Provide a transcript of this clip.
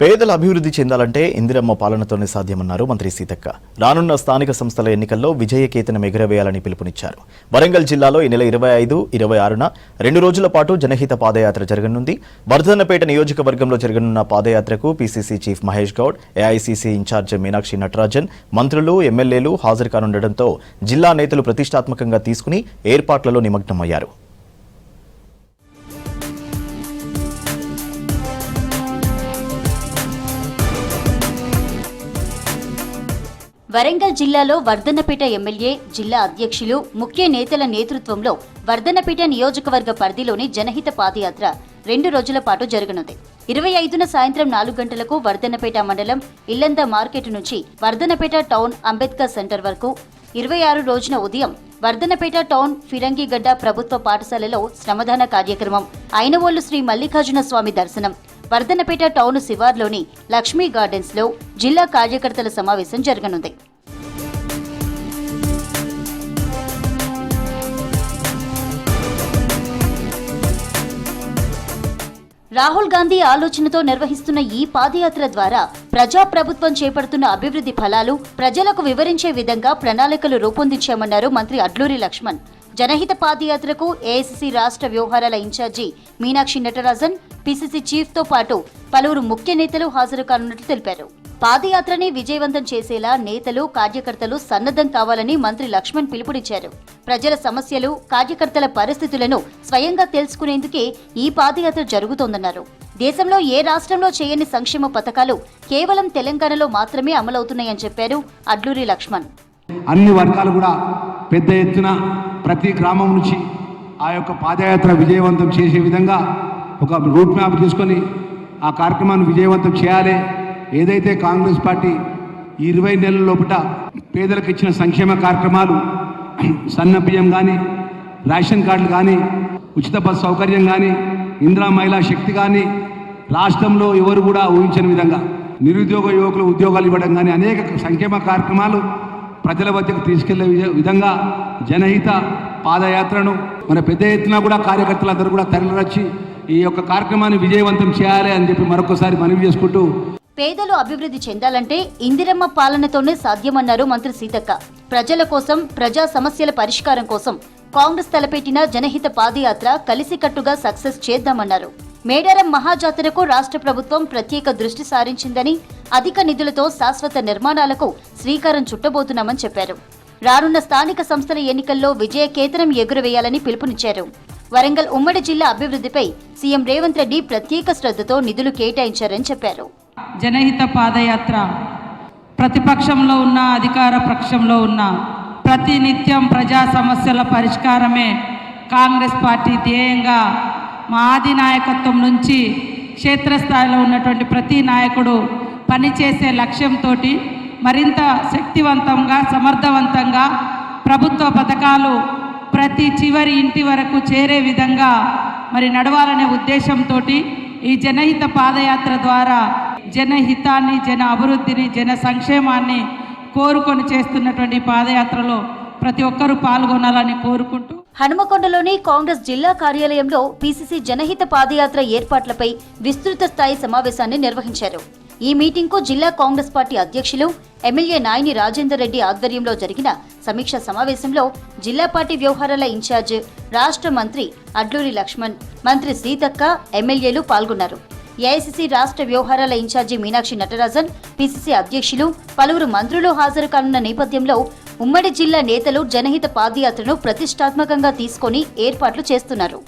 పేదల అభివృద్ధి చెందాలంటే ఇందిరమ్మ పాలనతోనే సాధ్యమన్నారు మంత్రి సీతక్క. రానున్న స్థానిక సంస్థల ఎన్నికల్లో విజయకేతనం ఎగురవేయాలని పిలుపునిచ్చారు. వరంగల్ జిల్లాలో ఈ నెల 25, 26న 2 రోజుల పాటు జనహిత పాదయాత్ర జరగనుంది. వర్ధన్నపేట నియోజకవర్గంలో జరగనున్న పాదయాత్రకు PCC chief Mahesh Goud, AICC incharge Meenakshi Natarajan, మంత్రులు, ఎమ్మెల్యేలు హాజరు కానుండటంతో జిల్లా నేతలు ప్రతిష్టాత్మకంగా తీసుకుని ఏర్పాట్లలో నిమగ్నమయ్యారు. వరంగల్ జిల్లాలో వర్ధన్నపేట ఎమ్మెల్యే, జిల్లా అధ్యక్షులు, ముఖ్య నేతల నేతృత్వంలో వర్ధన్నపేట నియోజకవర్గ పరిధిలోని జనహిత పాదయాత్ర 2 రోజుల పాటు జరగనుంది. 25న సాయంత్రం 4 గంటలకు వర్ధన్నపేట మండలం ఇల్లంద మార్కెట్ నుంచి వర్ధన్నపేట టౌన్ అంబేద్కర్ సెంటర్ వరకు, 26 రోజున ఉదయం వర్ధన్నపేట టౌన్ ఫిరంగిగడ్డ ప్రభుత్వ పాఠశాలలో శ్రమదాన కార్యక్రమం, అయినవోళ్లు శ్రీ మల్లికార్జున స్వామి దర్శనం, వర్ధన్నపేట టౌన్ శివార్లోని లక్ష్మీ గార్డెన్స్ లో జిల్లా కార్యకర్తల సమావేశం జరగనుంది. రాహుల్ గాంధీ ఆలోచనతో నిర్వహిస్తున్న ఈ పాదయాత్ర ద్వారా ప్రజాప్రభుత్వం చేపడుతున్న అభివృద్ధి ఫలాలు ప్రజలకు వివరించే విధంగా ప్రణాళికలు రూపొందించామన్నారు మంత్రి అడ్లూరి లక్ష్మణ్. జనహిత పాదయాత్రకు ఏఐసీసీ రాష్ట్ర వ్యవహారాల incharge Meenakshi Natarajan, PCC chief తో పాటు పలువురు ముఖ్య నేతలు హాజరు కానున్నట్లు తెలిపారు. పాదయాత్రని విజయవంతం చేసేలా నేతలు, కార్యకర్తలు సన్నద్ధం కావాలని మంత్రి లక్ష్మణ్ పిలుపునిచ్చారు. ప్రజల సమస్యలు, కార్యకర్తల పరిస్థితులను స్వయంగా తెలుసుకునేందుకే ఈ పాదయాత్ర జరుగుతోందన్నారు. దేశంలో ఏ రాష్ట్రంలో చేయని సంక్షేమ పథకాలు కేవలం తెలంగాణలో మాత్రమే అమలవుతున్నాయని చెప్పారు అడ్లూరి లక్ష్మణ్. అన్ని వర్గాలు కూడా పెద్ద ఎత్తున ప్రతి గ్రామం నుంచి ఆ యొక్క పాదయాత్ర విజయవంతం చేసే విధంగా ఒక రూట్ మ్యాప్ తీసుకొని ఆ కార్యక్రమాన్ని విజయవంతం చేయాలి. ఏదైతే కాంగ్రెస్ పార్టీ 20 నెలల లోపల పేదలకు ఇచ్చిన సంక్షేమ కార్యక్రమాలు, సన్న బియ్యం కానీ, రేషన్ కార్డులు కానీ, ఉచిత బస్ సౌకర్యం కానీ, ఇందిరా మహిళా శక్తి కానీ, రాష్ట్రంలో ఎవరు కూడా ఊహించని విధంగా నిరుద్యోగ యువకులు ఉద్యోగాలు ఇవ్వడం కానీ అనేక సంక్షేమ కార్యక్రమాలు ప్రజల వద్దకు తీసుకెళ్లే విధంగా జనహిత పాదయాత్రను మన పెద్ద ఎత్తున కూడా కార్యకర్తలందరూ కూడా తరలివచ్చి ఈ యొక్క కార్యక్రమాన్ని విజయవంతం చేయాలి అని చెప్పి మరొకసారి మనవి చేసుకుంటూ, పేదలు అభివృద్ధి చెందాలంటే ఇందిరమ్మ పాలనతోనే సాధ్యమన్నారు మంత్రి సీతక్క. ప్రజల కోసం, ప్రజా సమస్యల పరిష్కారం కోసం కాంగ్రెస్ తలపెట్టిన జనహిత పాదయాత్ర కలిసికట్టుగా సక్సెస్ చేద్దామన్నారు. మేడారం మహాజాతరకు రాష్ట్ర ప్రభుత్వం ప్రత్యేక దృష్టి సారించిందని, అధిక నిధులతో శాశ్వత నిర్మాణాలకు శ్రీకారం చుట్టబోతున్నామని చెప్పారు. రానున్న స్థానిక సంస్థల ఎన్నికల్లో విజయకేతనం ఎగురవేయాలని పిలుపునిచ్చారు. వరంగల్ ఉమ్మడి జిల్లా అభివృద్ధిపై సీఎం రేవంత్ రెడ్డి ప్రత్యేక శ్రద్ధతో నిధులు కేటాయించారని చెప్పారు. జనహిత పాదయాత్ర ప్రతిపక్షంలో ఉన్న, అధికార పక్షంలో ఉన్న ప్రతినిత్యం ప్రజా సమస్యల పరిష్కారమే కాంగ్రెస్ పార్టీ ధ్యేయంగా మా ఆది నాయకత్వం నుంచి క్షేత్రస్థాయిలో ఉన్నటువంటి ప్రతి నాయకుడు పనిచేసే లక్ష్యంతో మరింత శక్తివంతంగా, సమర్థవంతంగా ప్రభుత్వ పథకాలు ప్రతి చివరి ఇంటి వరకు చేరే విధంగా నడవాలనే ఉద్దేశంతో ఈ జనహిత పాదయాత్ర ద్వారా జనహితాన్ని, జన అభివృద్ధిని, జన సంక్షేమాన్ని కోరుకొని చేస్తున్నటువంటి పాదయాత్రలో ప్రతి ఒక్కరూ పాల్గొనాలని కోరుకుంటూ, హనుమకొండలోని కాంగ్రెస్ జిల్లా కార్యాలయంలో పీసీసీ జనహిత పాదయాత్ర ఏర్పాట్లపై విస్తృత స్థాయి సమావేశాన్ని నిర్వహించారు. ఈ మీటింగ్కు జిల్లా కాంగ్రెస్ పార్టీ అధ్యక్షులు, ఎమ్మెల్యే నాయని రాజేందర్ రెడ్డి ఆధ్వర్యంలో జరిగిన సమీక్ష సమావేశంలో జిల్లా పార్టీ వ్యవహారాల ఇన్ఛార్జ్, రాష్ట్ర మంత్రి అడ్లూరి లక్ష్మణ్, మంత్రి సీతక్క, ఎమ్మెల్యేలు పాల్గొన్నారు. ఏఐసీసీ రాష్ట్ర వ్యవహారాల ఇన్ఛార్జి మీనాక్షి నటరాజన్, పీసీసీ అధ్యక్షులు, పలువురు మంత్రులు హాజరు కానున్న నేపథ్యంలో ఉమ్మడి జిల్లా నేతలు జనహిత పాదయాత్రను ప్రతిష్టాత్మకంగా తీసుకొని ఏర్పాట్లు చేస్తున్నారు.